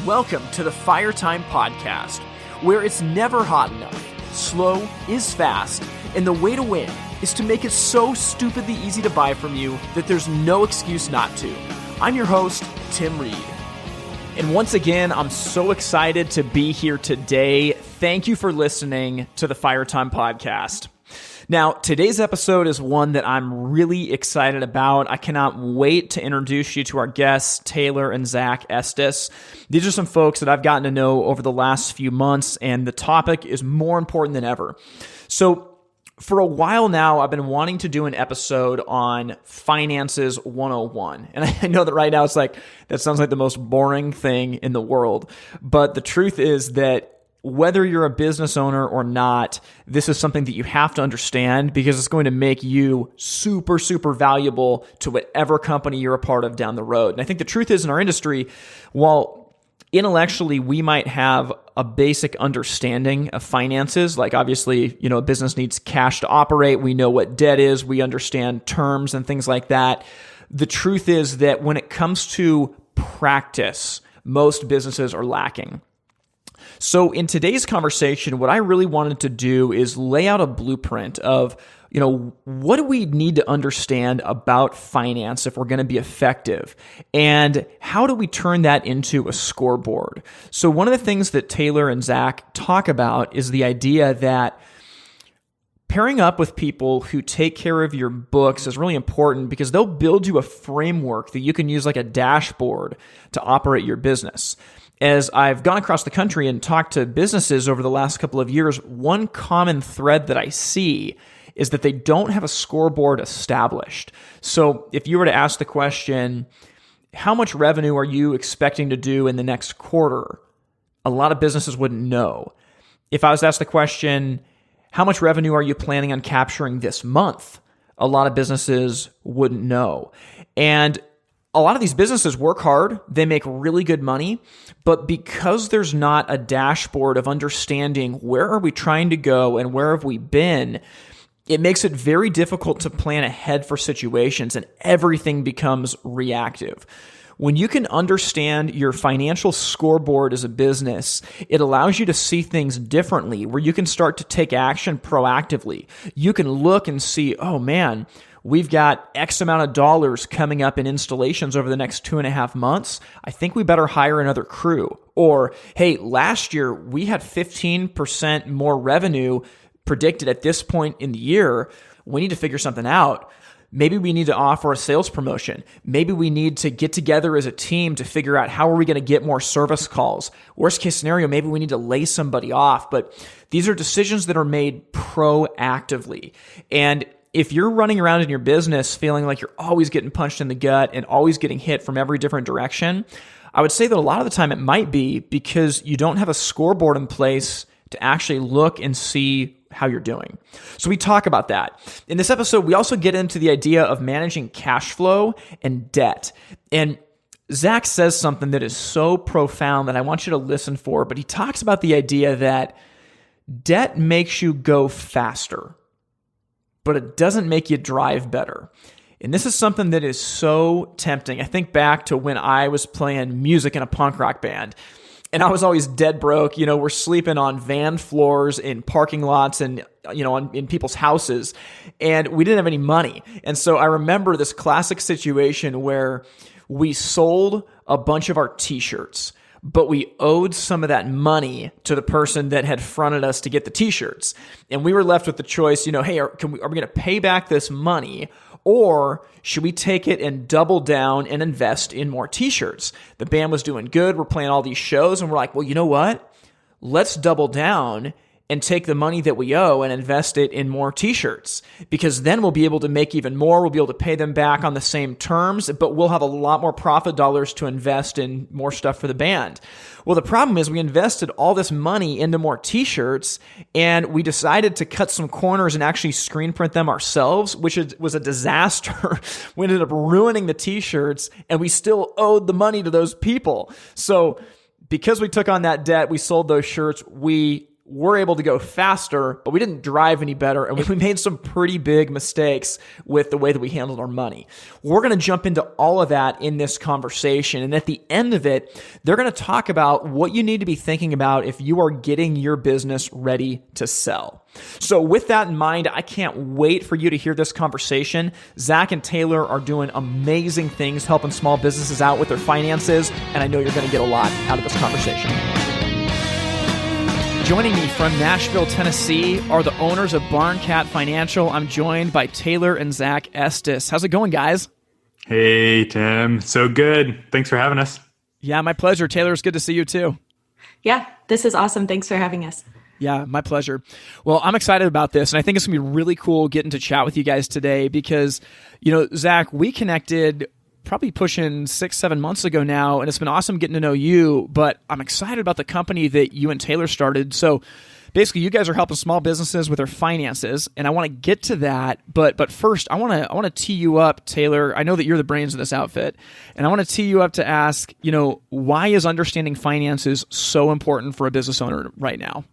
Welcome to the Fire Time Podcast, where it's never hot enough, slow is fast, and the way to win is to make it so stupidly easy to buy from you that there's no excuse not to. I'm your host, Tim Reed. And once again, I'm so excited to be here today. Thank you for listening to the Fire Time Podcast. Now, today's episode is one that I'm really excited about. I cannot wait to introduce you to our guests, Taylor and Zack Estes. These are some folks that I've gotten to know over the last few months, and the topic is more important than ever. So, for a while now, I've been wanting to do an episode on Finances 101. And I know that right now it's like, that sounds like the most boring thing in the world. But the truth is that whether you're a business owner or not, this is something that you have to understand because it's going to make you super, super valuable to whatever company you're a part of down the road. And I think the truth is in our industry, while intellectually we might have a basic understanding of finances, like obviously, a business needs cash to operate. We know what debt is. We understand terms and things like that. The truth is that when it comes to practice, most businesses are lacking. So in today's conversation, what I really wanted to do is lay out a blueprint of, what do we need to understand about finance if we're going to be effective? And how do we turn that into a scoreboard? So one of the things that Taylor and Zack talk about is the idea that pairing up with people who take care of your books is really important because they'll build you a framework that you can use like a dashboard to operate your business. As I've gone across the country and talked to businesses over the last couple of years, one common thread that I see is that they don't have a scoreboard established. So if you were to ask the question, how much revenue are you expecting to do in the next quarter? A lot of businesses wouldn't know. If I was asked the question, how much revenue are you planning on capturing this month? A lot of businesses wouldn't know. And a lot of these businesses work hard, they make really good money, but because there's not a dashboard of understanding where are we trying to go and where have we been, it makes it very difficult to plan ahead for situations and everything becomes reactive. When you can understand your financial scoreboard as a business, it allows you to see things differently, where you can start to take action proactively. You can look and see, oh man, we've got X amount of dollars coming up in installations over the next 2.5 months. I think we better hire another crew. Or, hey, last year we had 15% more revenue predicted at this point in the year. We need to figure something out. Maybe we need to offer a sales promotion. Maybe we need to get together as a team to figure out how are we going to get more service calls. Worst case scenario, maybe we need to lay somebody off. But these are decisions that are made proactively. And if you're running around in your business feeling like you're always getting punched in the gut and always getting hit from every different direction, I would say that a lot of the time it might be because you don't have a scoreboard in place to actually look and see how you're doing. So we talk about that. In this episode, we also get into the idea of managing cash flow and debt. And Zack says something that is so profound that I want you to listen for, but he talks about the idea that debt makes you go faster, but it doesn't make you drive better. And this is something that is so tempting. I think back to when I was playing music in a punk rock band, and I was always dead broke. We're sleeping on van floors in parking lots and, in people's houses, and we didn't have any money. And so I remember this classic situation where we sold a bunch of our t-shirts, but we owed some of that money to the person that had fronted us to get the t-shirts. And we were left with the choice, hey, are we going to pay back this money, or should we take it and double down and invest in more t-shirts? The band was doing good. We're playing all these shows, and we're like, well, you know what? Let's double down and take the money that we owe and invest it in more t-shirts, because then we'll be able to make even more. We'll be able to pay them back on the same terms, but we'll have a lot more profit dollars to invest in more stuff for the band. Well, the problem is we invested all this money into more t-shirts, and we decided to cut some corners and actually screen print them ourselves, which was a disaster. We ended up ruining the t-shirts, and we still owed the money to those people. So because we took on that debt, we sold those shirts, we we're able to go faster, but we didn't drive any better. And we made some pretty big mistakes with the way that we handled our money. We're going to jump into all of that in this conversation. And at the end of it, they're going to talk about what you need to be thinking about if you are getting your business ready to sell. So with that in mind, I can't wait for you to hear this conversation. Zack and Taylor are doing amazing things helping small businesses out with their finances, and I know you're going to get a lot out of this conversation. Joining me from Nashville, Tennessee are the owners of Barncat Financial. I'm joined by Taylor and Zack Estes. How's it going, guys? Hey, Tim. So good. Thanks for having us. Yeah, my pleasure. Taylor, it's good to see you too. Yeah, this is awesome. Thanks for having us. Yeah, my pleasure. Well, I'm excited about this, and I think it's going to be really cool getting to chat with you guys today because, Zack, we connected probably pushing 6-7 months ago now, and it's been awesome getting to know you, but I'm excited about the company that you and Taylor started. So basically, you guys are helping small businesses with their finances, and I want to get to that, but first, I want to tee you up, Taylor. I know that you're the brains of this outfit, and I want to tee you up to ask, why is understanding finances so important for a business owner right now?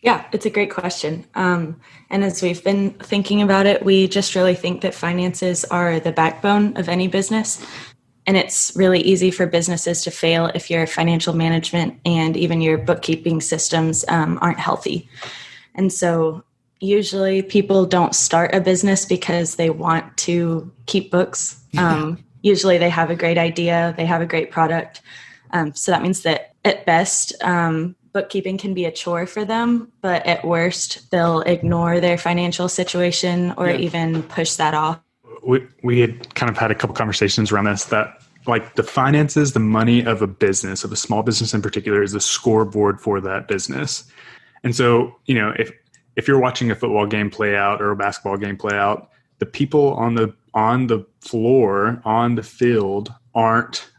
Yeah, it's a great question. And as we've been thinking about it, we just really think that finances are the backbone of any business. And it's really easy for businesses to fail if your financial management and even your bookkeeping systems aren't healthy. And so usually people don't start a business because they want to keep books. Usually they have a great idea, they have a great product. So that means that at best, bookkeeping can be a chore for them, but at worst, they'll ignore their financial situation or even push that off. We had kind of had a couple conversations around this, that like the finances, the money of a business, of a small business in particular, is the scoreboard for that business. And so, if you're watching a football game play out or a basketball game play out, the people on the floor, on the field aren't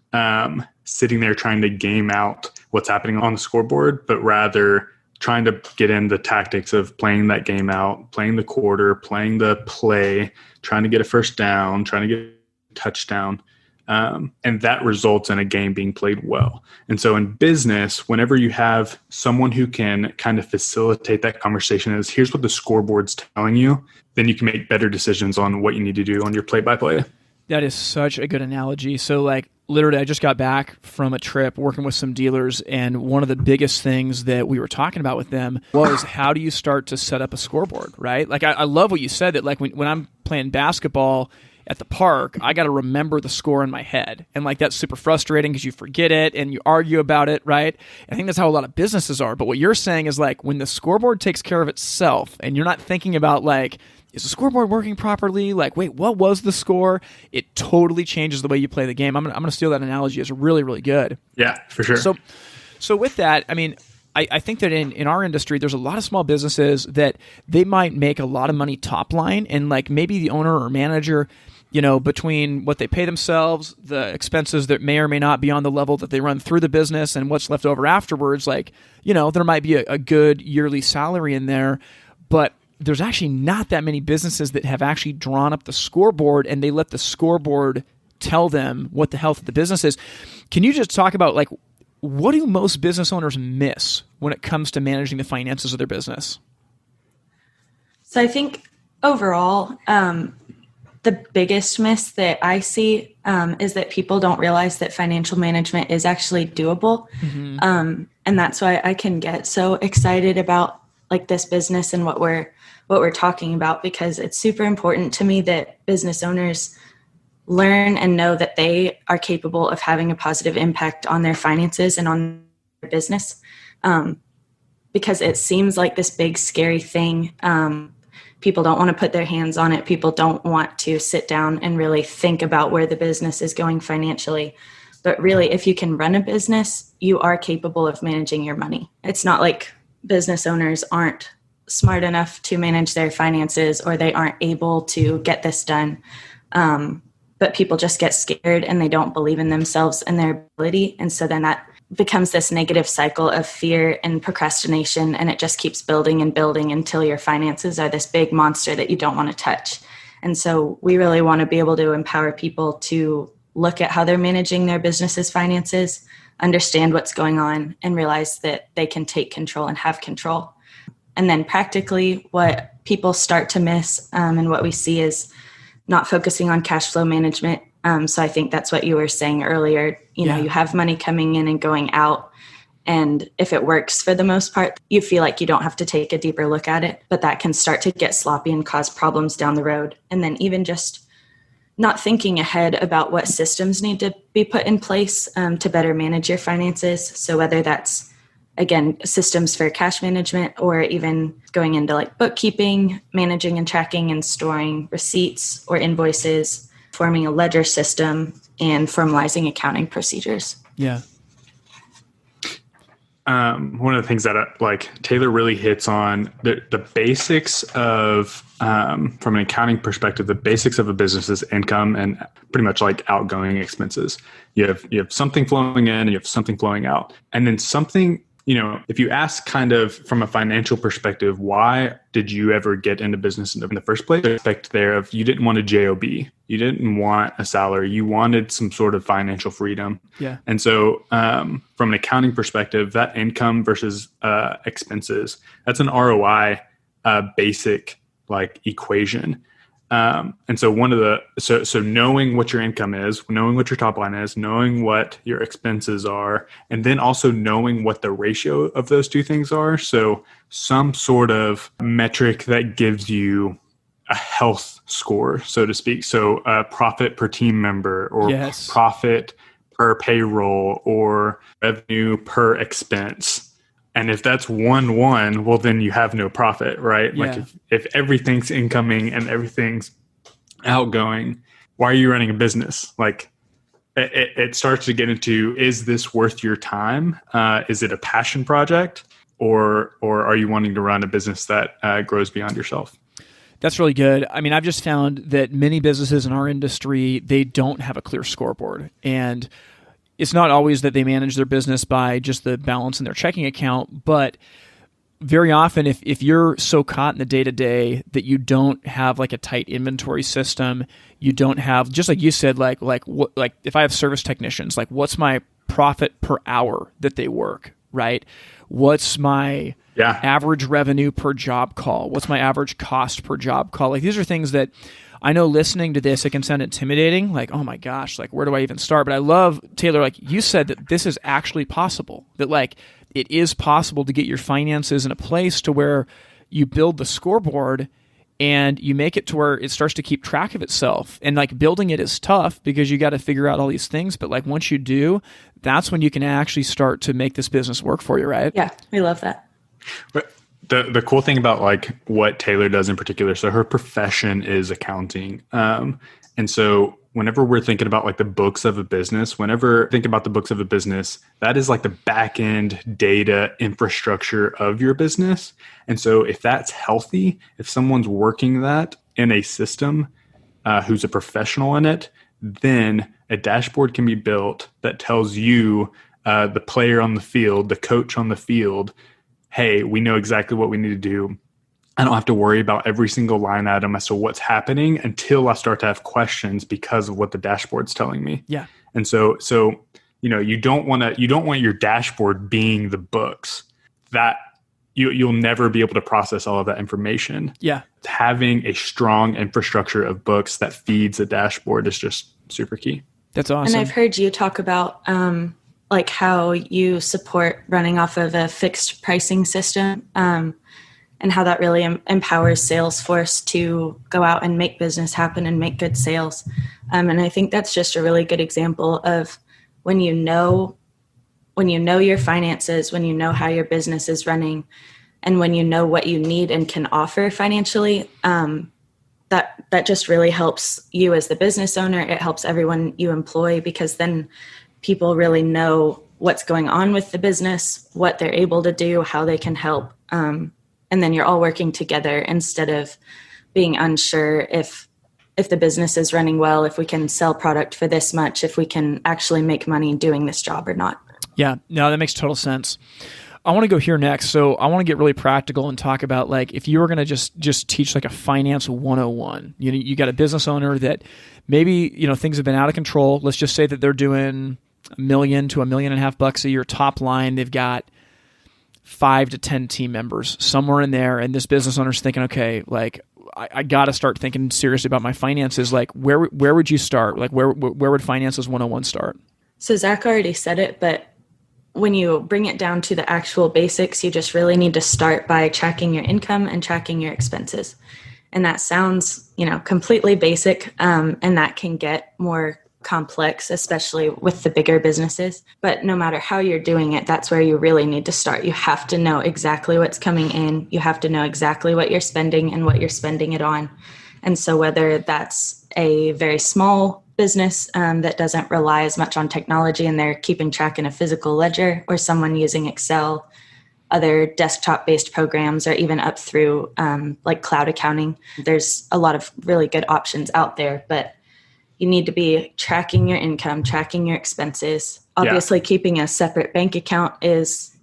sitting there trying to game out what's happening on the scoreboard, but rather trying to get in the tactics of playing that game out, playing the quarter, playing the play, trying to get a first down, trying to get a touchdown. And that results in a game being played well. And so in business, whenever you have someone who can kind of facilitate that conversation is, here's what the scoreboard's telling you, then you can make better decisions on what you need to do on your play-by-play. That is such a good analogy. So literally, I just got back from a trip working with some dealers, and one of the biggest things that we were talking about with them was how do you start to set up a scoreboard, right? I love what you said, that when I'm playing basketball at the park, I got to remember the score in my head. And that's super frustrating because you forget it and you argue about it, right? I think that's how a lot of businesses are. But what you're saying is when the scoreboard takes care of itself and you're not thinking about is the scoreboard working properly? Wait, what was the score? It totally changes the way you play the game. I'm going to steal that analogy. It's really, really good. Yeah, for sure. So with that, I think that in our industry, there's a lot of small businesses that they might make a lot of money top line, and maybe the owner or manager, between what they pay themselves, the expenses that may or may not be on the level that they run through the business, and what's left over afterwards, there might be a good yearly salary in there, but there's actually not that many businesses that have actually drawn up the scoreboard and they let the scoreboard tell them what the health of the business is. Can you just talk about what do most business owners miss when it comes to managing the finances of their business? So I think overall, the biggest miss that I see is that people don't realize that financial management is actually doable. Mm-hmm. And that's why I can get so excited about this business and what we're talking about, because it's super important to me that business owners learn and know that they are capable of having a positive impact on their finances and on their business. Because it seems like this big, scary thing. People don't want to put their hands on it. People don't want to sit down and really think about where the business is going financially. But really, if you can run a business, you are capable of managing your money. It's not like business owners aren't smart enough to manage their finances or they aren't able to get this done. But people just get scared and they don't believe in themselves and their ability. And so then that becomes this negative cycle of fear and procrastination, and it just keeps building and building until your finances are this big monster that you don't want to touch. And so we really want to be able to empower people to look at how they're managing their business's finances, understand what's going on, and realize that they can take control and have control. And then practically what people start to miss and what we see is not focusing on cash flow management. So I think that's what you were saying earlier. You know, you have money coming in and going out. And if it works for the most part, you feel like you don't have to take a deeper look at it. But that can start to get sloppy and cause problems down the road. And then even just not thinking ahead about what systems need to be put in place to better manage your finances. So whether that's, again, systems for cash management or even going into like bookkeeping, managing and tracking and storing receipts or invoices, forming a ledger system, and formalizing accounting procedures. Yeah. One of the things that like Taylor really hits on the basics of, from an accounting perspective, the basics of a business's income and pretty much like outgoing expenses. You have something flowing in and you have something flowing out, and then something, you know, if you ask kind of from a financial perspective, why did you ever get into business in the first place? The aspect there of you didn't want a job, you didn't want a salary, you wanted some sort of financial freedom. Yeah. And so from an accounting perspective, that income versus expenses, that's an ROI basic like equation. And so so knowing what your income is, knowing what your top line is, knowing what your expenses are, and then also knowing what the ratio of those two things are. So some sort of metric that gives you a health score, so to speak. So profit per team member, or profit per payroll, or revenue per expense. And if that's 1-1, well, then you have no profit, right? Yeah. Like if everything's incoming and everything's outgoing, why are you running a business? Like it starts to get into, is this worth your time? Is it a passion project, or are you wanting to run a business that grows beyond yourself? That's really good. I mean, I've just found that many businesses in our industry, they don't have a clear scoreboard. And it's not always that they manage their business by just the balance in their checking account, but very often if you're so caught in the day-to-day that you don't have like a tight inventory system, you don't have, just like you said, like if I have service technicians, like what's my profit per hour that they work, right? What's my average revenue per job call? What's my average cost per job call? Like these are things that I know listening to this, it can sound intimidating, like, oh my gosh, like where do I even start? But I love, Taylor, like you said, that this is actually possible, that like it is possible to get your finances in a place to where you build the scoreboard and you make it to where it starts to keep track of itself. And like building it is tough because you got to figure out all these things. But like once you do, that's when you can actually start to make this business work for you, right? Yeah, we love that. But the cool thing about like what Taylor does in particular, so her profession is accounting. And so whenever we're thinking about like the books of a business, whenever think about the books of a business, that is like the back end data infrastructure of your business. And so if that's healthy, if someone's working that in a system who's a professional in it, then a dashboard can be built that tells you, the player on the field, the coach on the field, hey, we know exactly what we need to do. I don't have to worry about every single line item as to what's happening until I start to have questions because of what the dashboard's telling me. Yeah. And so you know, you don't want your dashboard being the books. That you'll never be able to process all of that information. Yeah. Having a strong infrastructure of books that feeds a dashboard is just super key. That's awesome. And I've heard you talk about like how you support running off of a fixed pricing system. And how that really empowers Salesforce to go out and make business happen and make good sales. And I think that's just a really good example of when you know your finances, when you know how your business is running, and when you know what you need and can offer financially, that just really helps you as the business owner. It helps everyone you employ, because then people really know what's going on with the business, what they're able to do, how they can help. And then you're all working together instead of being unsure if the business is running well, if we can sell product for this much, if we can actually make money doing this job or not. Yeah, no, that makes total sense. I want to go here next. So I want to get really practical and talk about like if you were going to just teach like a finance 101, you got a business owner that maybe, things have been out of control. Let's just say that they're doing $1 million to $1.5 million a year top line. They've got 5 to 10 team members, somewhere in there, and this business owner's thinking, okay, like I got to start thinking seriously about my finances. Like where would you start? Like where would Finances 101 start? So Zach already said it, but when you bring it down to the actual basics, you just really need to start by tracking your income and tracking your expenses. And that sounds, completely basic, and that can get more complex, especially with the bigger businesses. But no matter how you're doing it, that's where you really need to start. You have to know exactly what's coming in. You have to know exactly what you're spending and what you're spending it on. And so whether that's a very small business that doesn't rely as much on technology and they're keeping track in a physical ledger, or someone using Excel, other desktop-based programs, or even up through like cloud accounting, there's a lot of really good options out there. But you need to be tracking your income, tracking your expenses. Obviously, keeping a separate bank account is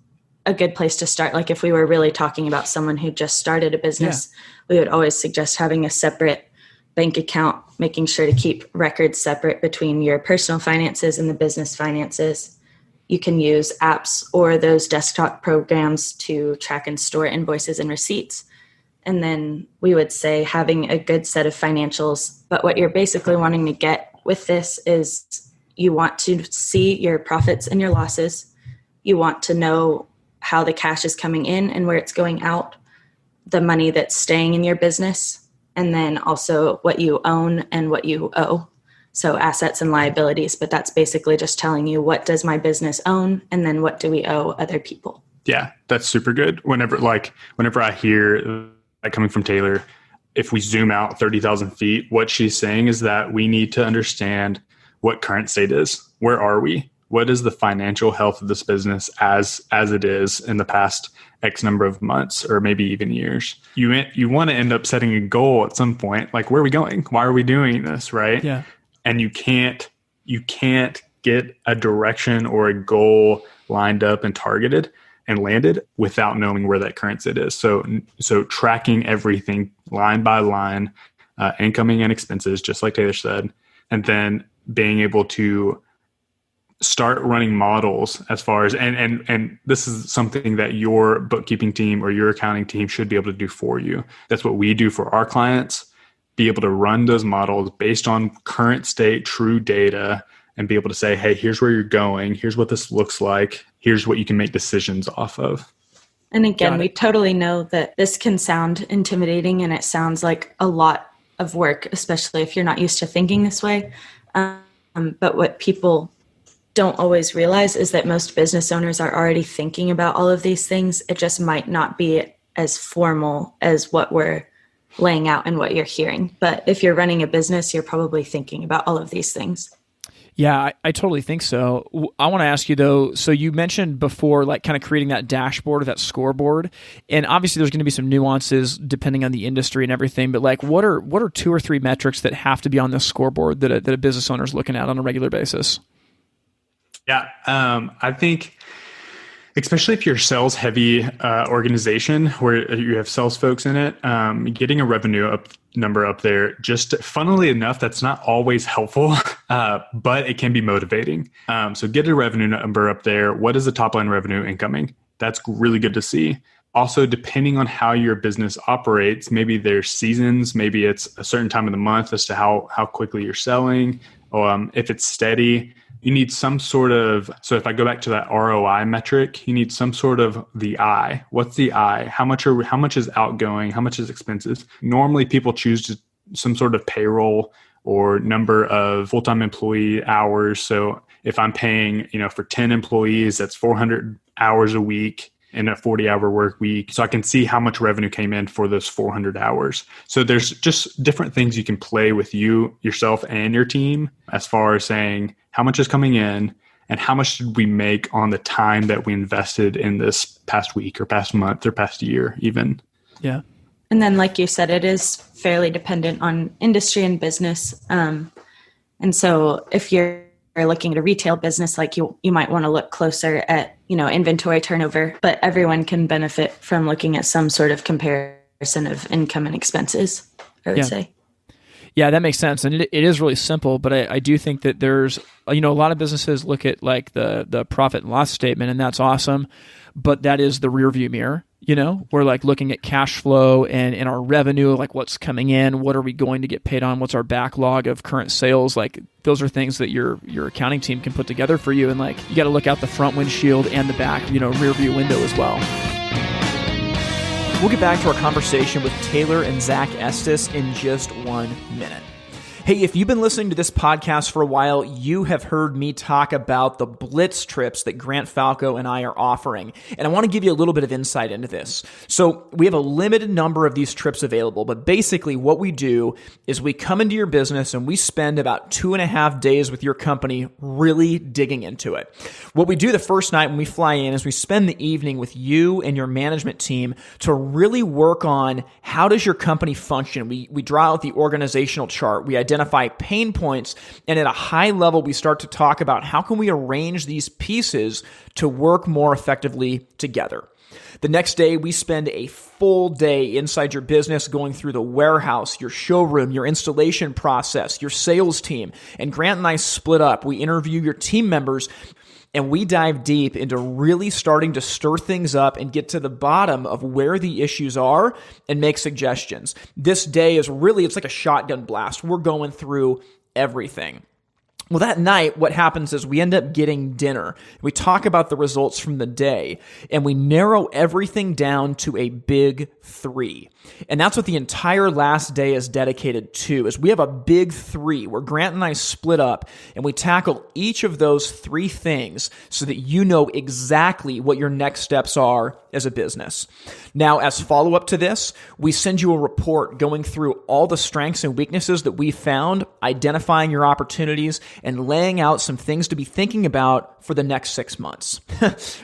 a good place to start. Like if we were really talking about someone who just started a business, we would always suggest having a separate bank account, making sure to keep records separate between your personal finances and the business finances. You can use apps or those desktop programs to track and store invoices and receipts. And then we would say having a good set of financials. But what you're basically wanting to get with this is you want to see your profits and your losses. You want to know how the cash is coming in and where it's going out, the money that's staying in your business, and then also what you own and what you owe. So assets and liabilities, but that's basically just telling you what does my business own and then what do we owe other people. Yeah, that's super good. Whenever I hear coming from Taylor, if we zoom out 30,000 feet, what she's saying is that we need to understand what current state is. Where are we? What is the financial health of this business as it is in the past X number of months or maybe even years? You want to end up setting a goal at some point, like where are we going? Why are we doing this, right? Yeah. And you can't get a direction or a goal lined up and targeted and landed without knowing where that current state is. So tracking everything line by line, incoming and expenses, just like Taylor said, and then being able to start running models as far as, and this is something that your bookkeeping team or your accounting team should be able to do for you. That's what we do for our clients, be able to run those models based on current state, true data, and be able to say, hey, here's where you're going. Here's what this looks like. Here's what you can make decisions off of. And again, we totally know that this can sound intimidating and it sounds like a lot of work, especially if you're not used to thinking this way. But what people don't always realize is that most business owners are already thinking about all of these things. It just might not be as formal as what we're laying out and what you're hearing. But if you're running a business, you're probably thinking about all of these things. Yeah, I totally think so. I want to ask you though, so you mentioned before, like kind of creating that dashboard or that scoreboard, and obviously there's going to be some nuances depending on the industry and everything, but like what are 2 or 3 metrics that have to be on this scoreboard that a business owner is looking at on a regular basis? Yeah, I think especially if you're a sales heavy organization where you have sales folks in it, getting a revenue number up there, just funnily enough, that's not always helpful, but it can be motivating. So get a revenue number up there. What is the top line revenue incoming? That's really good to see. Also, depending on how your business operates, maybe there's seasons, maybe it's a certain time of the month as to how quickly you're selling. If it's steady, you need some sort of, so if I go back to that ROI metric, you need some sort of the I. What's the I? How much is outgoing? How much is expenses? Normally people choose some sort of payroll or number of full-time employee hours. So if I'm paying, for 10 employees, that's 400 hours a week in a 40-hour work week. So I can see how much revenue came in for those 400 hours. So there's just different things you can play with yourself and your team as far as saying how much is coming in and how much did we make on the time that we invested in this past week or past month or past year even. Yeah. And then, like you said, it is fairly dependent on industry and business. And so if you're looking at a retail business, like you might want to look closer at, inventory turnover, but everyone can benefit from looking at some sort of comparison of income and expenses, I would say. Yeah, that makes sense. And it is really simple, but I do think that there's, a lot of businesses look at like the profit and loss statement, and that's awesome. But that is the rear view mirror. We're like looking at cash flow and our revenue, like what's coming in, what are we going to get paid on, what's our backlog of current sales. Like those are things that your accounting team can put together for you. And like, you got to look out the front windshield and the back, rear view window as well. We'll get back to our conversation with Taylor and Zack Estes in just 1 minute. Hey, if you've been listening to this podcast for a while, you have heard me talk about the Blitz trips that Grant Falco and I are offering. And I want to give you a little bit of insight into this. So we have a limited number of these trips available, but basically what we do is we come into your business and we spend about 2.5 days with your company really digging into it. What we do the first night when we fly in is we spend the evening with you and your management team to really work on how does your company function. We draw out the organizational chart. We identify pain points, and at a high level, we start to talk about how can we arrange these pieces to work more effectively together. The next day, we spend a full day inside your business going through the warehouse, your showroom, your installation process, your sales team, and Grant and I split up. We interview your team members, and we dive deep into really starting to stir things up and get to the bottom of where the issues are and make suggestions. This day is really, it's like a shotgun blast. We're going through everything. Well, that night, what happens is we end up getting dinner. We talk about the results from the day, and we narrow everything down to a big 3. And that's what the entire last day is dedicated to, is we have a big 3 where Grant and I split up, and we tackle each of those 3 things so that you know exactly what your next steps are as a business. Now, as follow-up to this, we send you a report going through all the strengths and weaknesses that we found, identifying your opportunities, and laying out some things to be thinking about for the next 6 months.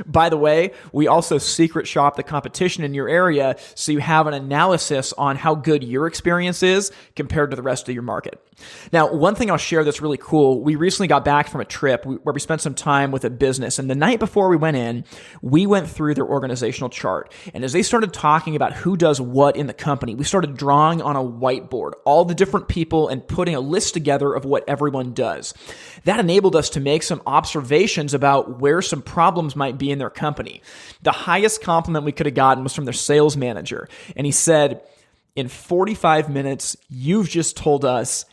By the way, we also secret shop the competition in your area so you have an analysis on how good your experience is compared to the rest of your market. Now, one thing I'll share that's really cool, we recently got back from a trip where we spent some time with a business, and the night before we went in, we went through their organizational chart. And as they started talking about who does what in the company, we started drawing on a whiteboard all the different people and putting a list together of what everyone does. That enabled us to make some observations about where some problems might be in their company. The highest compliment we could have gotten was from their sales manager. And he said, in 45 minutes, you've just told us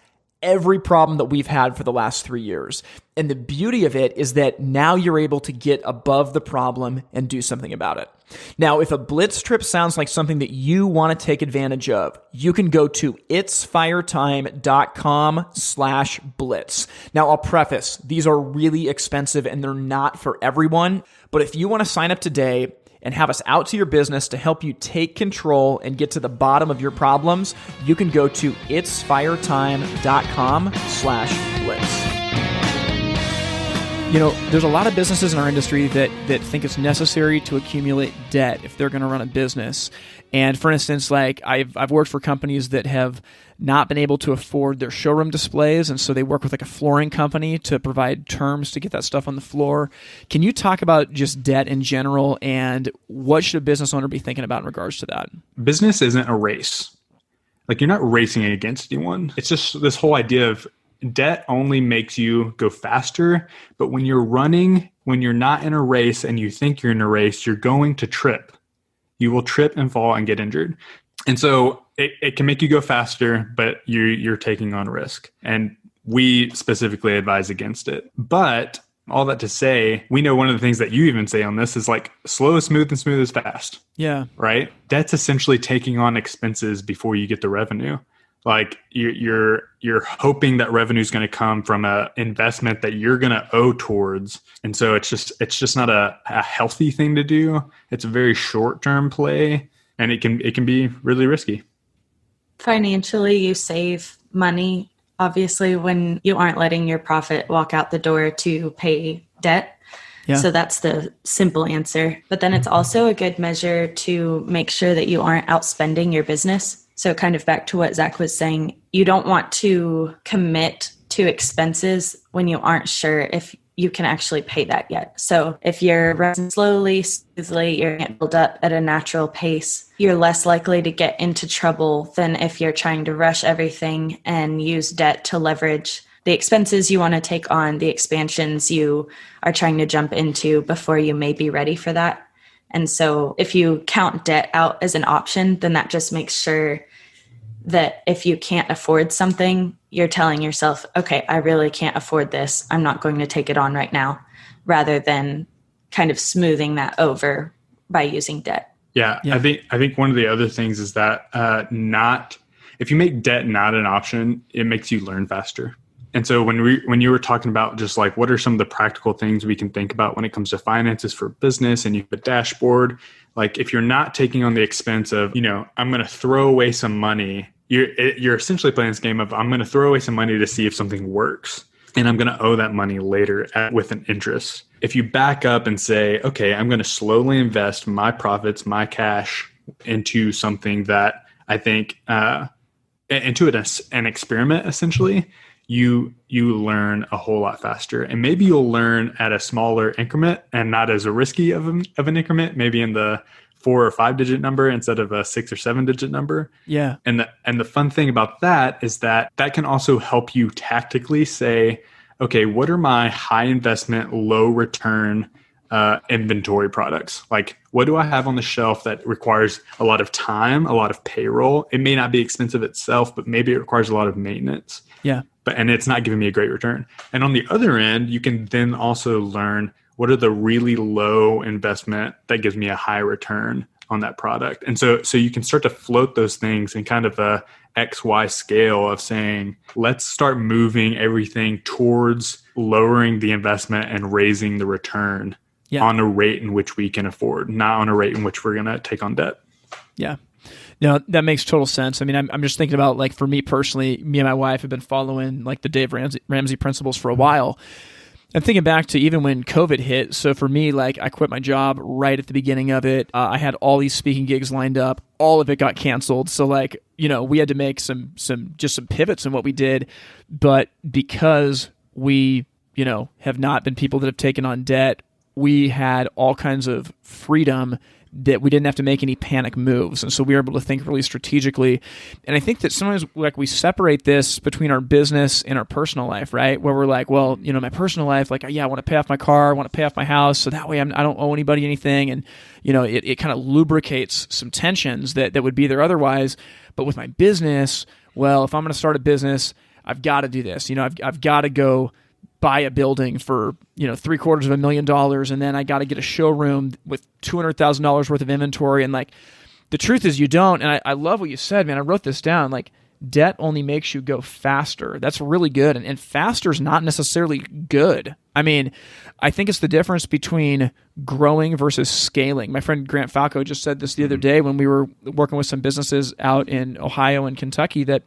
every problem that we've had for the last 3 years. And the beauty of it is that now you're able to get above the problem and do something about it. Now, if a Blitz trip sounds like something that you want to take advantage of, you can go to itsfiretime.com/blitz. Now, I'll preface, these are really expensive and they're not for everyone. But if you want to sign up today and have us out to your business to help you take control and get to the bottom of your problems, you can go to itsfiretime.com/blitz. There's a lot of businesses in our industry that think it's necessary to accumulate debt if they're going to run a business. And for instance, like I've worked for companies that have not been able to afford their showroom displays, and so they work with like a flooring company to provide terms to get that stuff on the floor. Can you talk about just debt in general and what should a business owner be thinking about in regards to that? Business isn't a race. Like, you're not racing against anyone. It's just this whole idea of debt only makes you go faster. But when you're running, when you're not in a race and you think you're in a race, you're going to trip. You will trip and fall and get injured. And so it can make you go faster, but you're taking on risk. And we specifically advise against it. But all that to say, we know one of the things that you even say on this is like slow is smooth and smooth is fast. Yeah. Right? That's essentially taking on expenses before you get the revenue. Like you're hoping that revenue is going to come from a investment that you're going to owe towards. And so it's just not a healthy thing to do. It's a very short-term play, and it can be really risky. Financially, you save money, obviously, when you aren't letting your profit walk out the door to pay debt. Yeah. So that's the simple answer. But then it's also a good measure to make sure that you aren't outspending your business. So kind of back to what Zach was saying, you don't want to commit to expenses when you aren't sure if you can actually pay that yet. So if you're running slowly, smoothly, you're going to build up at a natural pace, you're less likely to get into trouble than if you're trying to rush everything and use debt to leverage the expenses you want to take on, the expansions you are trying to jump into before you may be ready for that. And so if you count debt out as an option, then that just makes sure that if you can't afford something, you're telling yourself, okay, I really can't afford this. I'm not going to take it on right now, rather than kind of smoothing that over by using debt. Yeah. I think one of the other things is that if you make debt not an option, it makes you learn faster. And so when you were talking about just like what are some of the practical things we can think about when it comes to finances for business, and you have a dashboard, like if you're not taking on the expense of, I'm going to throw away some money, you're essentially playing this game of I'm going to throw away some money to see if something works, and I'm going to owe that money later with an interest. If you back up and say, okay, I'm going to slowly invest my profits, my cash into something that I think into an experiment, essentially, you learn a whole lot faster. And maybe you'll learn at a smaller increment and not as a risky of an increment, maybe in the 4 or 5 digit number instead of a 6 or 7 digit number. Yeah. And the fun thing about that is that can also help you tactically say, okay, what are my high investment, low return inventory products? Like, what do I have on the shelf that requires a lot of time, a lot of payroll? It may not be expensive itself, but maybe it requires a lot of maintenance. Yeah. And it's not giving me a great return. And on the other end, you can then also learn what are the really low investment that gives me a high return on that product. And so you can start to float those things in kind of a XY scale of saying, let's start moving everything towards lowering the investment and raising the return on a rate in which we can afford, not on a rate in which we're going to take on debt. Yeah. No, that makes total sense. I mean, I'm just thinking about, like, for me personally, me and my wife have been following like the Dave Ramsey principles for a while. And thinking back to even when COVID hit, so for me, like, I quit my job right at the beginning of it. I had all these speaking gigs lined up. All of it got canceled. So, like, we had to make some pivots in what we did. But because we, have not been people that have taken on debt, we had all kinds of freedom that we didn't have to make any panic moves. And so we were able to think really strategically. And I think that sometimes, like, we separate this between our business and our personal life, right? Where we're like, well, my personal life, like, I want to pay off my car, I want to pay off my house, so that way I don't owe anybody anything. And, it kind of lubricates some tensions that would be there otherwise. But with my business, well, if I'm going to start a business, I've got to do this. I've got to go buy a building for, $750,000, and then I got to get a showroom with $200,000 worth of inventory. And, like, the truth is you don't. And I love what you said, man. I wrote this down. Like, debt only makes you go faster. That's really good. And faster is not necessarily good. I mean, I think it's the difference between growing versus scaling. My friend Grant Falco just said this the other day when we were working with some businesses out in Ohio and Kentucky, that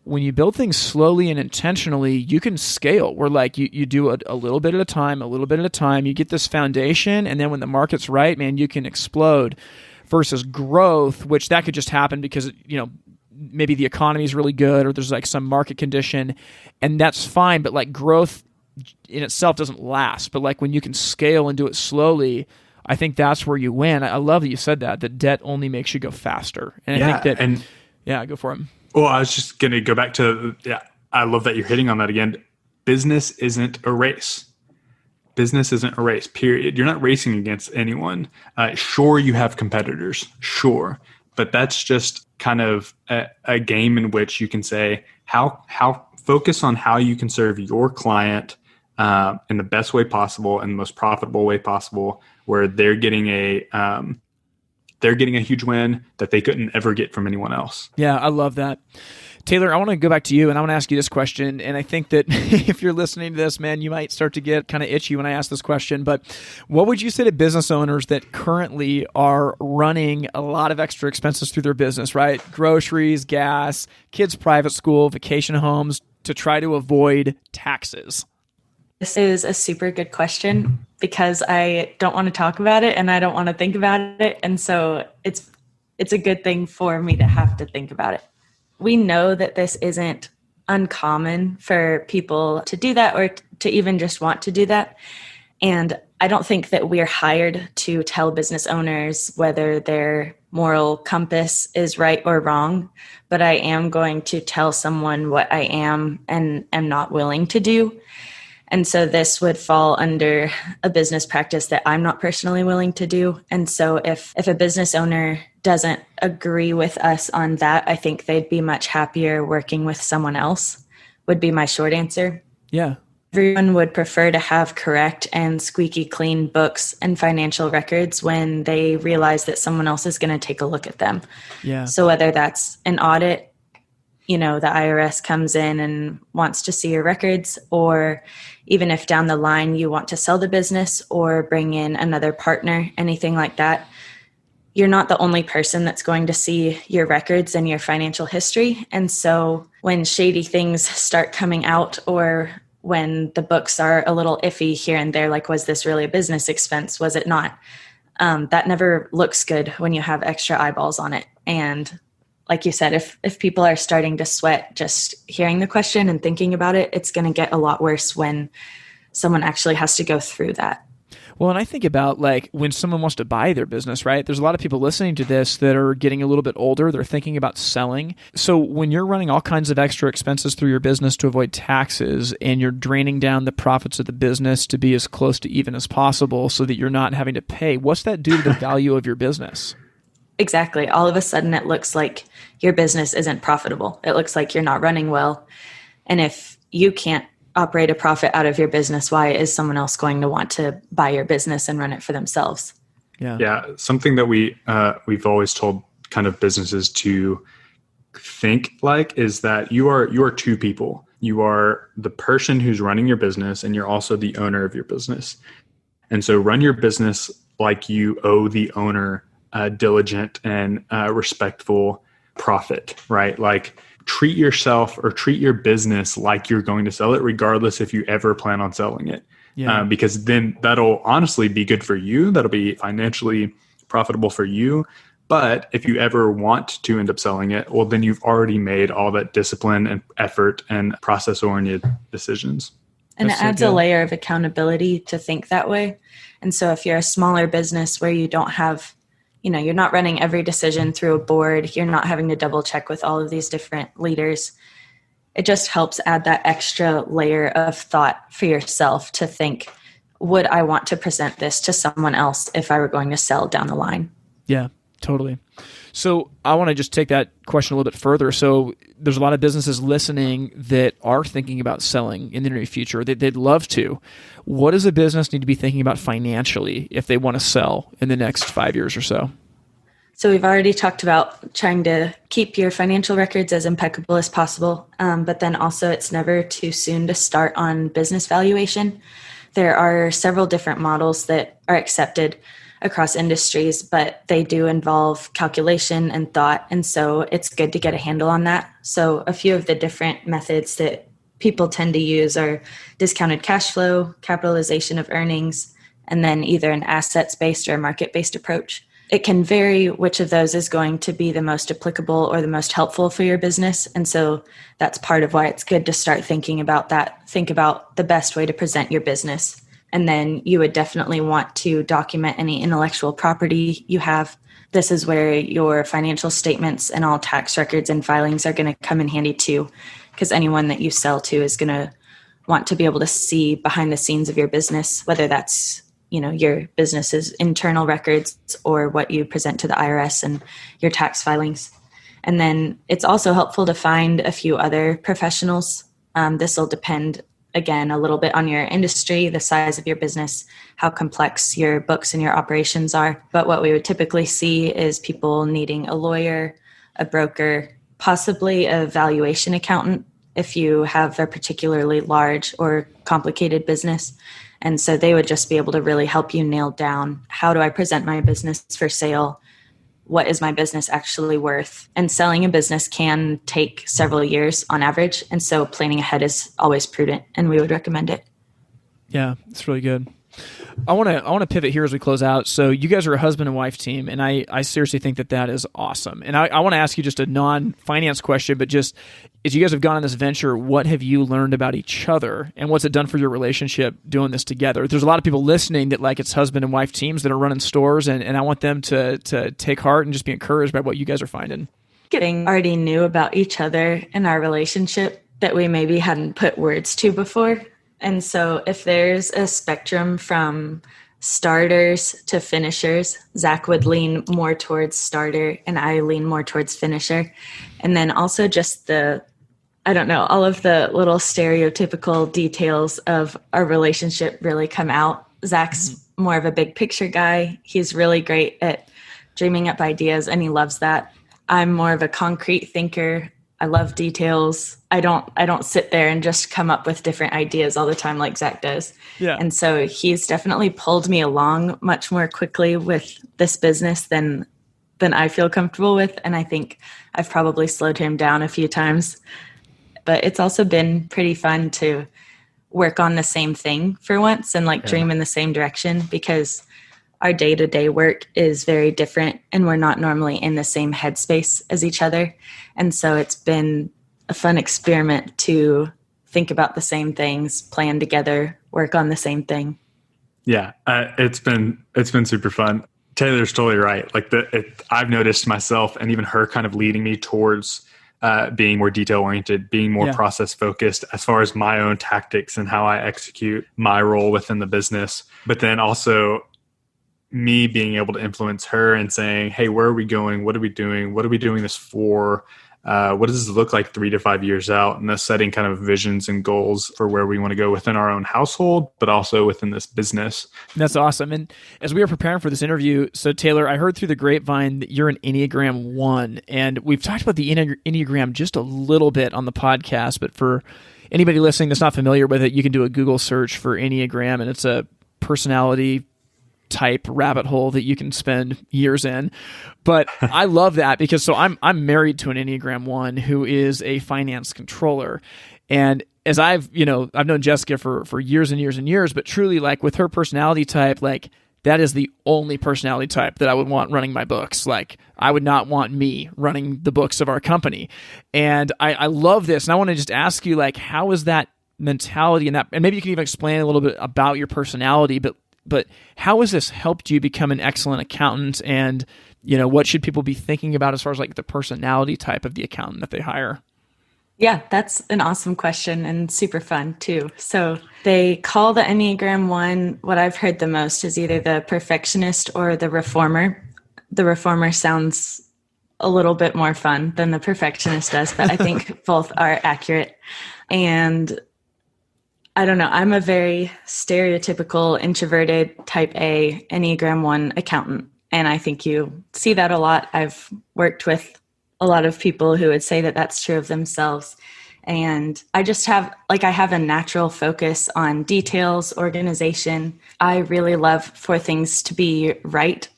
when you build things slowly and intentionally, you can scale. Where, like, you do a little bit at a time, you get this foundation, and then when the market's right, man, you can explode. Versus growth, which that could just happen because, maybe the economy is really good or there's like some market condition, and that's fine. But, like, growth in itself doesn't last. But, like, when you can scale and do it slowly, I think that's where you win. I love that you said that debt only makes you go faster. And I think that, go for it. Well, I was just going to go back to, I love that you're hitting on that again. Business isn't a race. Business isn't a race, period. You're not racing against anyone. Sure, you have competitors, sure. But that's just kind of a game in which you can say, how focus on how you can serve your client in the best way possible and the most profitable way possible, where they're getting a huge win that they couldn't ever get from anyone else. Yeah, I love that. Taylor, I want to go back to you, and I want to ask you this question. And I think that if you're listening to this, man, you might start to get kind of itchy when I ask this question. But what would you say to business owners that currently are running a lot of extra expenses through their business, right? Groceries, gas, kids' private school, vacation homes, to try to avoid taxes? This is a super good question because I don't want to talk about it and I don't want to think about it. And so it's a good thing for me to have to think about it. We know that this isn't uncommon for people to do that or to even just want to do that. And I don't think that we're hired to tell business owners whether their moral compass is right or wrong, but I am going to tell someone what I am and am not willing to do. And so this would fall under a business practice that I'm not personally willing to do. And so if a business owner doesn't agree with us on that, I think they'd be much happier working with someone else, would be my short answer. Yeah. Everyone would prefer to have correct and squeaky clean books and financial records when they realize that someone else is going to take a look at them. Yeah. So whether that's an audit, the IRS comes in and wants to see your records, or even if down the line you want to sell the business or bring in another partner, anything like that, you're not the only person that's going to see your records and your financial history. And so when shady things start coming out, or when the books are a little iffy here and there, like, was this really a business expense? Was it not? That never looks good when you have extra eyeballs on it. And like you said, if people are starting to sweat just hearing the question and thinking about it, it's going to get a lot worse when someone actually has to go through that. Well, and I think about like when someone wants to buy their business, right? There's a lot of people listening to this that are getting a little bit older. They're thinking about selling. So when you're running all kinds of extra expenses through your business to avoid taxes, and you're draining down the profits of the business to be as close to even as possible so that you're not having to pay, what's that do to the value of your business? Exactly. All of a sudden, it looks like your business isn't profitable. It looks like you're not running well. And if you can't operate a profit out of your business, why is someone else going to want to buy your business and run it for themselves? Yeah. Something that we've always told kind of businesses to think like is that you are two people. You are the person who's running your business, and you're also the owner of your business. And so run your business like you owe the owner diligent and respectful profit, right? Like, treat yourself or treat your business like you're going to sell it, regardless if you ever plan on selling it. Yeah. Because then that'll honestly be good for you. That'll be financially profitable for you. But if you ever want to end up selling it, well, then you've already made all that discipline and effort and process-oriented decisions. And That's it adds so a good. layer of accountability to think that way. And so if you're a smaller business where you don't have, you're not running every decision through a board, you're not having to double check with all of these different leaders, it just helps add that extra layer of thought for yourself to think, would I want to present this to someone else if I were going to sell down the line? Yeah, totally. So I want to just take that question a little bit further. So there's a lot of businesses listening that are thinking about selling in the near future. They'd love to. What does a business need to be thinking about financially if they want to sell in the next 5 years or so? So we've already talked about trying to keep your financial records as impeccable as possible. But then also it's never too soon to start on business valuation. There are several different models that are accepted across industries, but they do involve calculation and thought. And so it's good to get a handle on that. So a few of the different methods that people tend to use are discounted cash flow, capitalization of earnings, and then either an assets-based or a market-based approach. It can vary which of those is going to be the most applicable or the most helpful for your business. And so that's part of why it's good to start thinking about that. Think about the best way to present your business. And then you would definitely want to document any intellectual property you have. This is where your financial statements and all tax records and filings are going to come in handy too, because anyone that you sell to is going to want to be able to see behind the scenes of your business, whether that's your business's internal records or what you present to the IRS and your tax filings. And then it's also helpful to find a few other professionals. This will depend, again, a little bit on your industry, the size of your business, how complex your books and your operations are. But what we would typically see is people needing a lawyer, a broker, possibly a valuation accountant if you have a particularly large or complicated business. And so they would just be able to really help you nail down, how do I present my business for sale? What is my business actually worth? And selling a business can take several years on average. And so planning ahead is always prudent, and we would recommend it. Yeah, it's really good. I want to pivot here as we close out. So you guys are a husband and wife team, and I seriously think that is awesome. And I want to ask you just a non-finance question, but just as you guys have gone on this venture, what have you learned about each other, and what's it done for your relationship doing this together? There's a lot of people listening that like it's husband and wife teams that are running stores, and I want them to take heart and just be encouraged by what you guys are finding. Getting already knew about each other and our relationship that we maybe hadn't put words to before. And so if there's a spectrum from starters to finishers, Zack would lean more towards starter and I lean more towards finisher. And then also just all of the little stereotypical details of our relationship really come out. Zack's more of a big picture guy. He's really great at dreaming up ideas and he loves that. I'm more of a concrete thinker. I love details. I don't sit there and just come up with different ideas all the time like Zack does. Yeah. And so he's definitely pulled me along much more quickly with this business than I feel comfortable with. And I think I've probably slowed him down a few times. But it's also been pretty fun to work on the same thing for once and dream in the same direction, because our day-to-day work is very different and we're not normally in the same headspace as each other. And so it's been a fun experiment to think about the same things, plan together, work on the same thing. Yeah, it's been super fun. Taylor's totally right. I've noticed myself and even her kind of leading me towards being more detail-oriented, being more process-focused as far as my own tactics and how I execute my role within the business. But then also me being able to influence her and saying, hey, where are we going? What are we doing? What are we doing this for? What does this look like 3 to 5 years out? And that's setting kind of visions and goals for where we want to go within our own household, but also within this business. That's awesome. And as we were preparing for this interview, so Taylor, I heard through the grapevine that you're an Enneagram 1, and we've talked about the Enneagram just a little bit on the podcast, but for anybody listening that's not familiar with it, you can do a Google search for Enneagram, and it's a personality type rabbit hole that you can spend years in. But I love that because I'm married to an Enneagram 1 who is a finance controller. And as I've known Jessica for years and years and years, but truly with her personality type, that is the only personality type that I would want running my books. I would not want me running the books of our company. And I love this. And I want to just ask you, how is that mentality and maybe you can even explain a little bit about your personality, but how has this helped you become an excellent accountant? And, what should people be thinking about as far as the personality type of the accountant that they hire? Yeah, that's an awesome question and super fun too. So they call the Enneagram 1, what I've heard the most is either the perfectionist or the reformer. The reformer sounds a little bit more fun than the perfectionist does, but I think both are accurate. And I don't know, I'm a very stereotypical introverted type A Enneagram 1 accountant. And I think you see that a lot. I've worked with a lot of people who would say that that's true of themselves. And I just have a natural focus on details, organization. I really love for things to be right.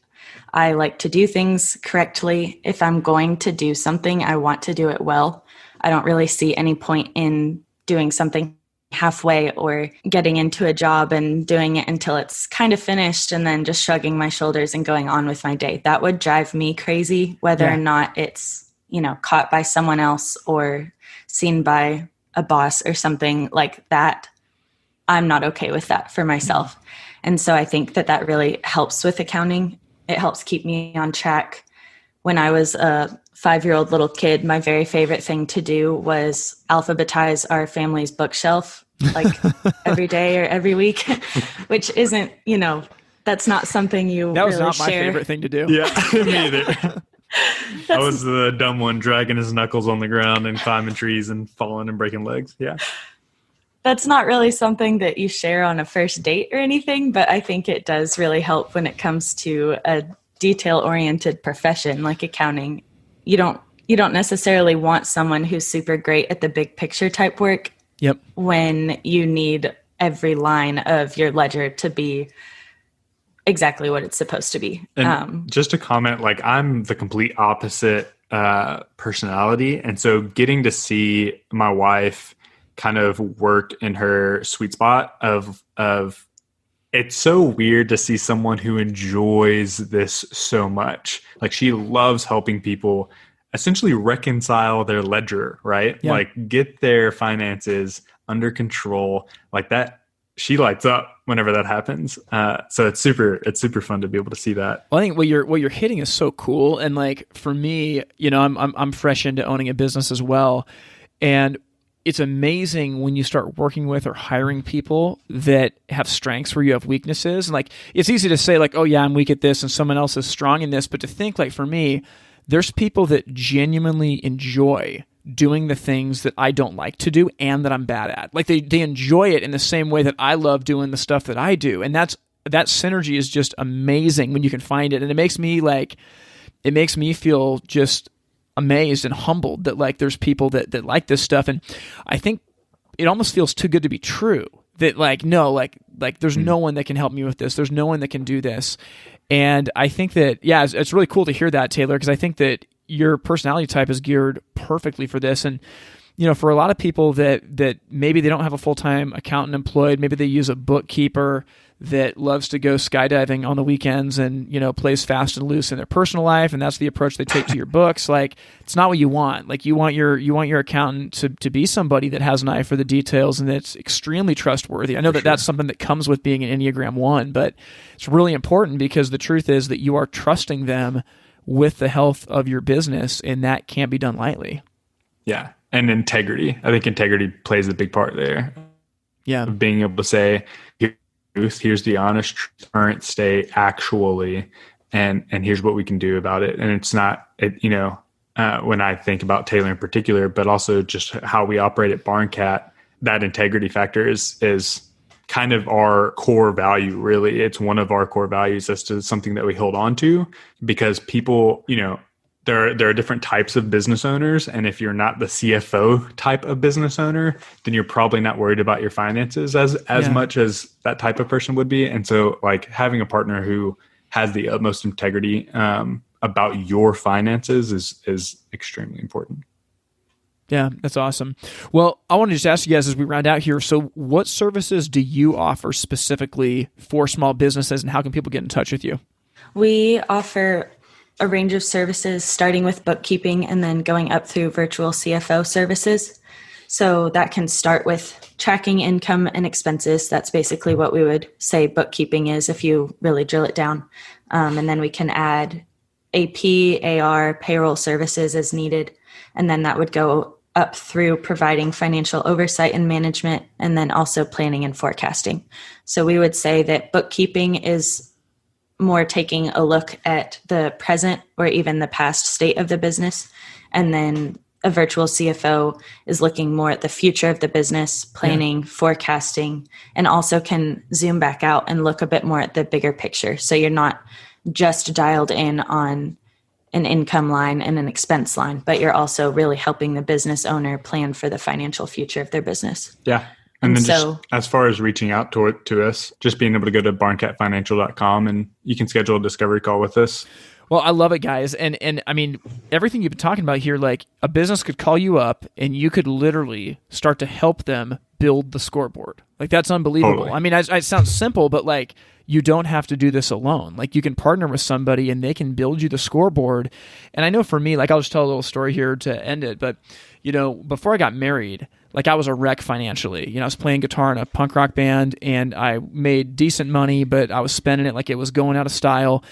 I like to do things correctly. If I'm going to do something, I want to do it well. I don't really see any point in doing something halfway or getting into a job and doing it until it's kind of finished and then just shrugging my shoulders and going on with my day. That would drive me crazy, whether or not it's, caught by someone else or seen by a boss or something like that. I'm not okay with that for myself. And so I think that really helps with accounting. It helps keep me on track. When I was a 5-year-old little kid, my very favorite thing to do was alphabetize our family's bookshelf every day or every week, which isn't, that's not something you That was really not my share. favorite thing to do. Yeah, me either. I was the dumb one dragging his knuckles on the ground and climbing trees and falling and breaking legs. Yeah. That's not really something that you share on a first date or anything, but I think it does really help when it comes to a detail-oriented profession like accounting. You don't necessarily want someone who's super great at the big picture type work. Yep. When you need every line of your ledger to be exactly what it's supposed to be. And just to comment, I'm the complete opposite personality. And so getting to see my wife kind of work in her sweet spot of it's so weird to see someone who enjoys this so much. Like she loves helping people essentially reconcile their ledger, right? Yeah. Like get their finances under control like that. She lights up whenever that happens. So it's super fun to be able to see that. Well, I think what you're hitting is so cool. And like for me, I'm fresh into owning a business as well. And it's amazing when you start working with or hiring people that have strengths where you have weaknesses. And like, it's easy to say like, oh yeah, I'm weak at this and someone else is strong in this. But to think like for me, there's people that genuinely enjoy doing the things that I don't like to do and that I'm bad at. Like they enjoy it in the same way that I love doing the stuff that I do. And that synergy is just amazing when you can find it. And it makes me feel just amazed and humbled that like there's people that like this stuff. And I think it almost feels too good to be true that like, no, like there's no one that can help me with this. There's no one that can do this. And I think that, yeah, it's really cool to hear that, Taylor, because I think that your personality type is geared perfectly for this. And, for a lot of people that maybe they don't have a full-time accountant employed, maybe they use a bookkeeper that loves to go skydiving on the weekends and, plays fast and loose in their personal life. And that's the approach they take to your books. Like, it's not what you want. Like you want your accountant to be somebody that has an eye for the details and that's extremely trustworthy. I know that's something that comes with being an Enneagram 1, but it's really important because the truth is that you are trusting them with the health of your business, and that can't be done lightly. Yeah. And integrity. I think integrity plays a big part there. Yeah. Being able to say, here's the honest current state actually, and here's what we can do about it. And it's not, when I think about Taylor in particular, but also just how we operate at Barncat, that integrity factor is kind of our core value, really. It's one of our core values as to something that we hold on to, because people, there are different types of business owners. And if you're not the CFO type of business owner, then you're probably not worried about your finances as much as that type of person would be. And so like having a partner who has the utmost integrity about your finances is extremely important. Yeah, that's awesome. Well, I want to just ask you guys as we round out here, so what services do you offer specifically for small businesses, and how can people get in touch with you? We offer a range of services starting with bookkeeping and then going up through virtual CFO services. So that can start with tracking income and expenses. That's basically what we would say bookkeeping is if you really drill it down. And then we can add AP, AR, payroll services as needed. And then that would go up through providing financial oversight and management, and then also planning and forecasting. So we would say that bookkeeping is more taking a look at the present or even the past state of the business. And then a virtual CFO is looking more at the future of the business, planning, forecasting, and also can zoom back out and look a bit more at the bigger picture. So you're not just dialed in on an income line and an expense line, but you're also really helping the business owner plan for the financial future of their business. Yeah. And then just as far as reaching out to us, just being able to go to barncatfinancial.com and you can schedule a discovery call with us. Well, I love it, guys. And I mean, everything you've been talking about here, like a business could call you up and you could literally start to help them build the scoreboard. Like that's unbelievable. Totally. I mean, it sounds simple, but like you don't have to do this alone. Like you can partner with somebody and they can build you the scoreboard. And I know for me, like I'll just tell a little story here to end it. But, before I got married, like I was a wreck financially. I was playing guitar in a punk rock band and I made decent money, but I was spending it like it was going out of style.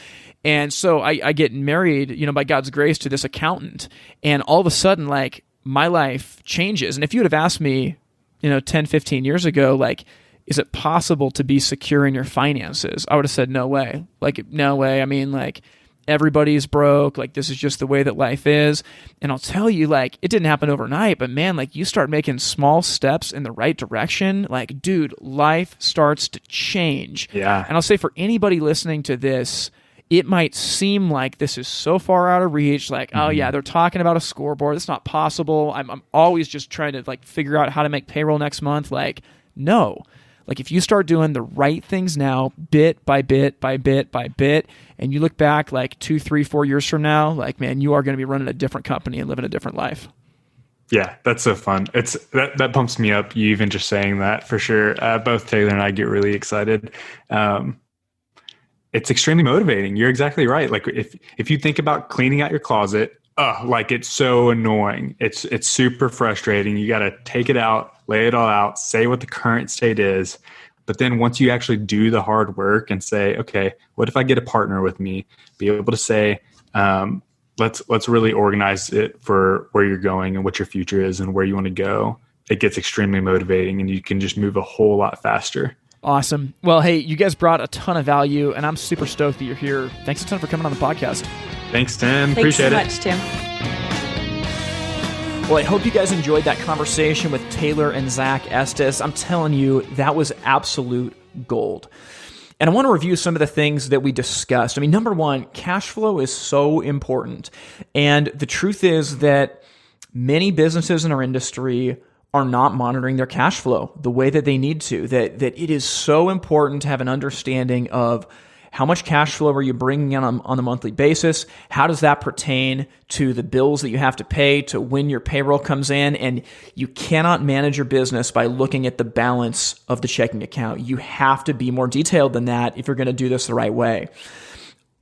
And so I get married, by God's grace, to this accountant. And all of a sudden, like my life changes. And if you would have asked me, 10, 15 years ago, like, is it possible to be secure in your finances? I would have said, no way. Like, no way. I mean, like, everybody's broke. Like, this is just the way that life is. And I'll tell you, like, it didn't happen overnight, but man, like, you start making small steps in the right direction. Like, dude, life starts to change. Yeah. And I'll say for anybody listening to this, it might seem like this is so far out of reach. Like, oh yeah, they're talking about a scoreboard. It's not possible. I'm always just trying to like figure out how to make payroll next month. Like, no. Like if you start doing the right things now, bit by bit by bit by bit, and you look back like 2, 3, 4 years from now, like, man, you are going to be running a different company and living a different life. Yeah, that's so fun. It's that pumps me up. You even just saying that for sure. Both Taylor and I get really excited. It's extremely motivating. You're exactly right. Like if you think about cleaning out your closet, like it's so annoying. It's super frustrating. You got to take it out, lay it all out, say what the current state is. But then once you actually do the hard work and say, okay, what if I get a partner with me? Be able to say, let's really organize it for where you're going and what your future is and where you want to go. It gets extremely motivating and you can just move a whole lot faster. Awesome. Well, hey, you guys brought a ton of value, and I'm super stoked that you're here. Thanks a ton for coming on the podcast. Thanks, Tim. Appreciate it. Thanks so much, Tim. Well, I hope you guys enjoyed that conversation with Taylor and Zack Estes. I'm telling you, that was absolute gold. And I want to review some of the things that we discussed. I mean, number one, cash flow is so important. And the truth is that many businesses in our industry are not monitoring their cash flow the way that they need to, that it is so important to have an understanding of how much cash flow are you bringing in on a monthly basis? How does that pertain to the bills that you have to pay, to when your payroll comes in? And you cannot manage your business by looking at the balance of the checking account. You have to be more detailed than that if you're going to do this the right way.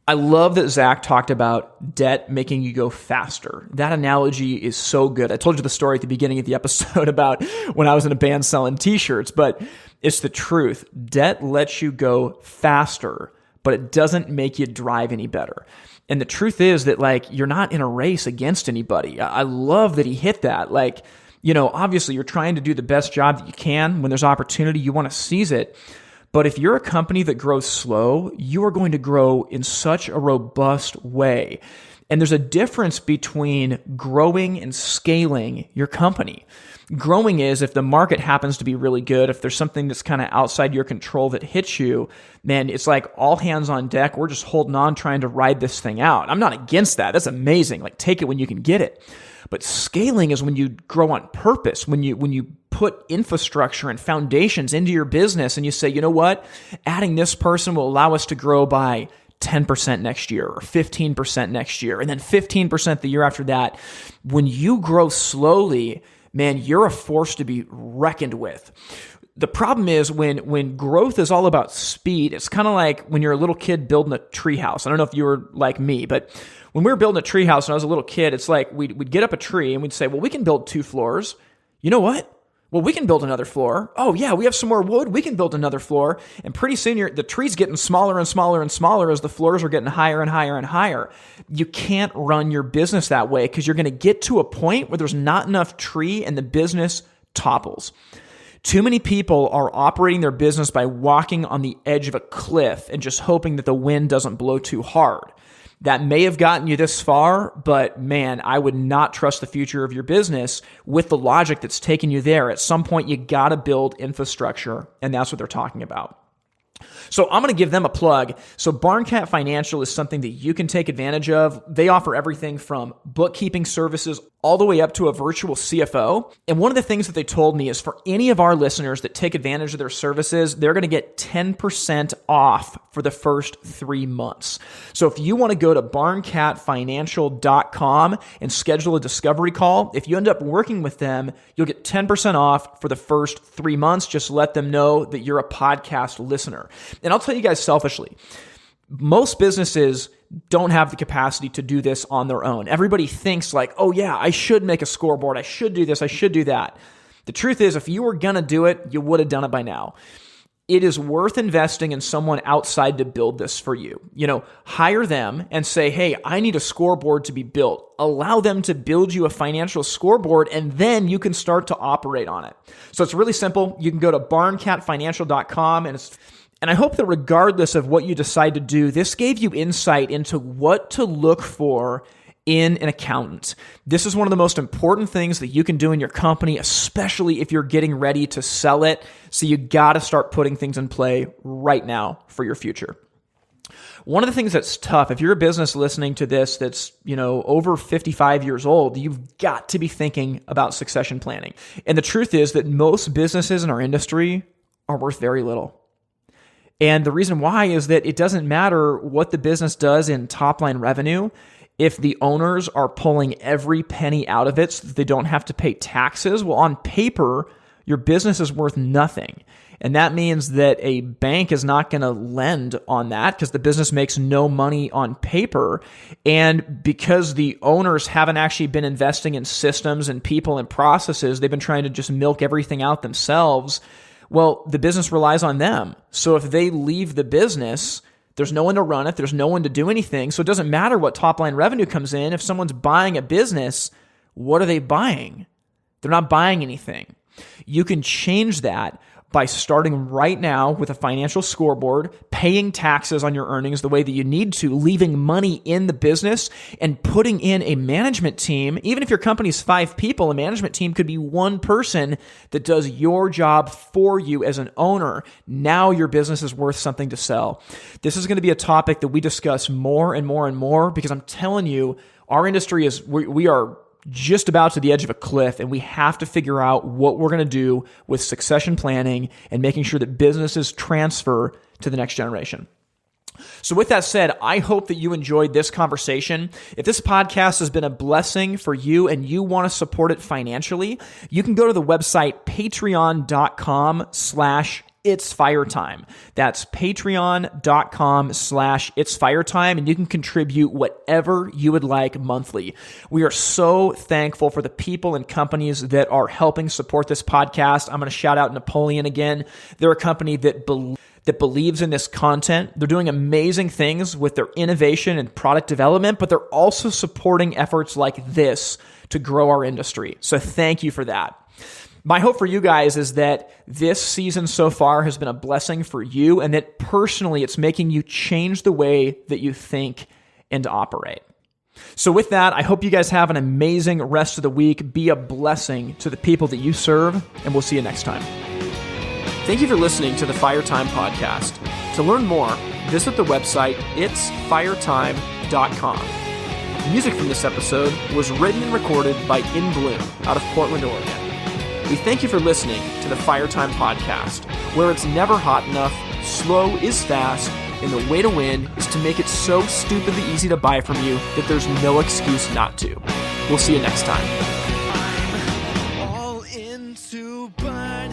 I love that Zack talked about debt making you go faster. That analogy is so good. I told you the story at the beginning of the episode about when I was in a band selling t-shirts, but it's the truth. Debt lets you go faster, but it doesn't make you drive any better. And the truth is that like you're not in a race against anybody. I love that he hit that. Like, you know, obviously you're trying to do the best job that you can. When there's opportunity, you want to seize it. But if you're a company that grows slow, you are going to grow in such a robust way. And there's a difference between growing and scaling your company. Growing is if the market happens to be really good, if there's something that's kind of outside your control that hits you, man, it's like all hands on deck. We're just holding on, trying to ride this thing out. I'm not against that. That's amazing. Like take it when you can get it. But scaling is when you grow on purpose, when you put infrastructure and foundations into your business and you say, you know what, adding this person will allow us to grow by 10% next year or 15% next year, and then 15% the year after that. When you grow slowly, man, you're a force to be reckoned with. The problem is when growth is all about speed, it's kind of like when you're a little kid building a treehouse. I don't know if you were like me, but when we were building a treehouse when I was a little kid, it's like we'd get up a tree and we'd say, well, we can build 2 floors. You know what? Well, we can build another floor. Oh, yeah, we have some more wood. We can build another floor. And pretty soon the tree's getting smaller and smaller and smaller as the floors are getting higher and higher and higher. You can't run your business that way because you're going to get to a point where there's not enough tree and the business topples. Too many people are operating their business by walking on the edge of a cliff and just hoping that the wind doesn't blow too hard. That may have gotten you this far, but man, I would not trust the future of your business with the logic that's taken you there. At some point, you got to build infrastructure, and that's what they're talking about. So I'm going to give them a plug. So Barncat Financial is something that you can take advantage of. They offer everything from bookkeeping services all the way up to a virtual CFO. And one of the things that they told me is for any of our listeners that take advantage of their services, they're going to get 10% off for the first 3 months. So if you want to go to barncatfinancial.com and schedule a discovery call, if you end up working with them, you'll get 10% off for the first 3 months. Just let them know that you're a podcast listener. And I'll tell you guys selfishly, most businesses don't have the capacity to do this on their own. Everybody thinks like, oh yeah, I should make a scoreboard. I should do this. I should do that. The truth is, if you were going to do it, you would have done it by now. It is worth investing in someone outside to build this for you. You know, hire them and say, hey, I need a scoreboard to be built. Allow them to build you a financial scoreboard, and then you can start to operate on it. So it's really simple. You can go to barncatfinancial.com, and I hope that regardless of what you decide to do, this gave you insight into what to look for in an accountant. This is one of the most important things that you can do in your company, especially if you're getting ready to sell it. So you got to start putting things in play right now for your future. One of the things that's tough, if you're a business listening to this that's, over 55 years old, you've got to be thinking about succession planning. And the truth is that most businesses in our industry are worth very little. And the reason why is that it doesn't matter what the business does in top line revenue. if the owners are pulling every penny out of it so that they don't have to pay taxes, well, on paper, your business is worth nothing. And that means that a bank is not going to lend on that because the business makes no money on paper. And because the owners haven't actually been investing in systems and people and processes, they've been trying to just milk everything out themselves. Well, the business relies on them. So if they leave the business, there's no one to run it. There's no one to do anything. So it doesn't matter what top line revenue comes in. If someone's buying a business, what are they buying? They're not buying anything. You can change that by starting right now with a financial scoreboard, paying taxes on your earnings the way that you need to, leaving money in the business, and putting in a management team. Even if your company's 5 people, a management team could be one person that does your job for you as an owner. Now your business is worth something to sell. This is going to be a topic that we discuss more and more and more because I'm telling you, our industry is, we are just about to the edge of a cliff, and we have to figure out what we're going to do with succession planning and making sure that businesses transfer to the next generation. So with that said, I hope that you enjoyed this conversation. If this podcast has been a blessing for you and you want to support it financially, you can go to the website patreon.com/It's Fire Time. That's patreon.com/It's Fire Time, and you can contribute whatever you would like monthly. We are so thankful for the people and companies that are helping support this podcast. I'm going to shout out Napoleon again. They're a company that believes in this content. They're doing amazing things with their innovation and product development, but they're also supporting efforts like this to grow our industry. So thank you for that. My hope for you guys is that this season so far has been a blessing for you and that personally it's making you change the way that you think and operate. So with that, I hope you guys have an amazing rest of the week. Be a blessing to the people that you serve, and we'll see you next time. Thank you for listening to the Fire Time Podcast. To learn more, visit the website itsfiretime.com. Music from this episode was written and recorded by In Bloom out of Portland, Oregon. We thank you for listening to the Fire Time Podcast, where it's never hot enough, slow is fast, and the way to win is to make it so stupidly easy to buy from you that there's no excuse not to. We'll see you next time. All in to burn.